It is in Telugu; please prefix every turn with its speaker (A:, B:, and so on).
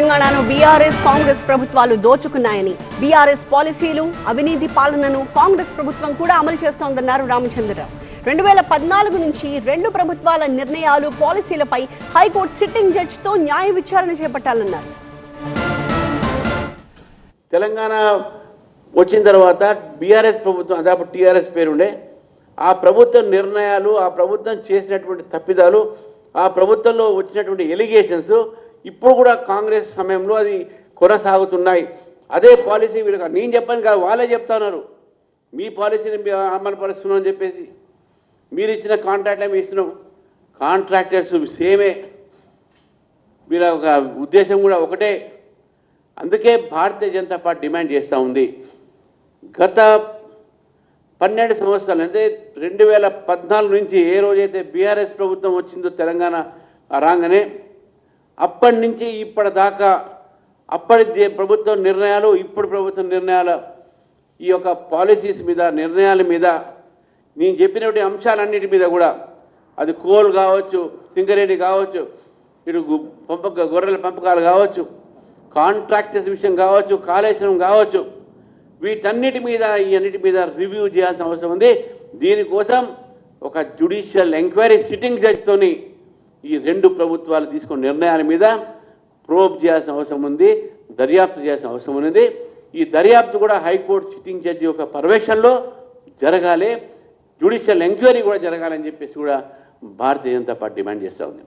A: తెలంగాణను బీఆర్ఎస్ కాంగ్రెస్ ప్రభుత్వాలు దోచుకున్నాయని, బీఆర్ఎస్ పాలసీలు, అవినీతి పాలనను కాంగ్రెస్ ప్రభుత్వం కూడా అమలు చేస్తోందన్నారు రామచంద్రరావు. 2014 నుంచి రెండు ప్రభుత్వాల నిర్ణయాలు, పాలసీలపై హైకోర్టు సిట్టింగ్ జడ్జితో న్యాయ విచారణ చేపట్టాలన్నారు.
B: తెలంగాణ వచ్చిన తర్వాత బీఆర్ఎస్ ప్రభుత్వం, అదాపు టీఆర్ఎస్ పేరుండే, ఆ ప్రభుత్వ నిర్ణయాలు, ఆ ప్రభుత్వం చేసినటువంటి తప్పిదాలు, ఆ ప్రభుత్వంలో వచ్చినటువంటి ఎలిగేషన్స్ ఇప్పుడు కూడా కాంగ్రెస్ సమయంలో అది కొనసాగుతున్నాయి. అదే పాలసీ వీళ్ళకి నేను చెప్పాను కాదు, వాళ్ళే చెప్తా ఉన్నారు. మీ పాలసీని అమలుపరుస్తున్నాం అని చెప్పేసి మీరు ఇచ్చిన కాంట్రాక్ట్ మేము ఇస్తున్నాం. కాంట్రాక్టర్స్ సేమే, వీళ్ళ ఒక ఉద్దేశం కూడా ఒకటే. అందుకే భారతీయ జనతా పార్టీ డిమాండ్ చేస్తూ ఉంది. గత 12 సంవత్సరాలు అంటే 2014 నుంచి ఏ రోజైతే బీఆర్ఎస్ ప్రభుత్వం వచ్చిందో తెలంగాణ రాగానే అప్పటి నుంచి ఇప్పటిదాకా అప్పటి ప్రభుత్వ నిర్ణయాలు, ఇప్పుడు ప్రభుత్వ నిర్ణయాలు, ఈ యొక్క పాలసీస్ మీద, నిర్ణయాల మీద, నేను చెప్పినటువంటి అంశాలన్నిటి మీద కూడా, అది కోల్ కావచ్చు, సింగరేణి కావచ్చు, ఇటు గొర్రెల పంపకాలు కావచ్చు, కాంట్రాక్టర్స్ విషయం కావచ్చు, కాళేశ్వరం కావచ్చు, వీటన్నిటి మీద, ఈ అన్నిటి మీద రివ్యూ చేయాల్సిన అవసరం ఉంది. దీనికోసం ఒక జ్యుడిషియల్ ఎంక్వైరీ సిట్టింగ్ జడ్జితోని ఈ రెండు ప్రభుత్వాలు తీసుకున్న నిర్ణయాల మీద ప్రోబ్ చేయాల్సిన అవసరం ఉంది, దర్యాప్తు చేయాల్సిన అవసరం ఉంది. ఈ దర్యాప్తు కూడా హైకోర్టు సిట్టింగ్ జడ్జి యొక్క పర్యవేక్షణలో జరగాలి, జ్యుడిషియల్ ఎంక్వైరీ కూడా జరగాలని చెప్పేసి కూడా భారతీయ జనతా పార్టీ డిమాండ్ చేస్తూ ఉంది.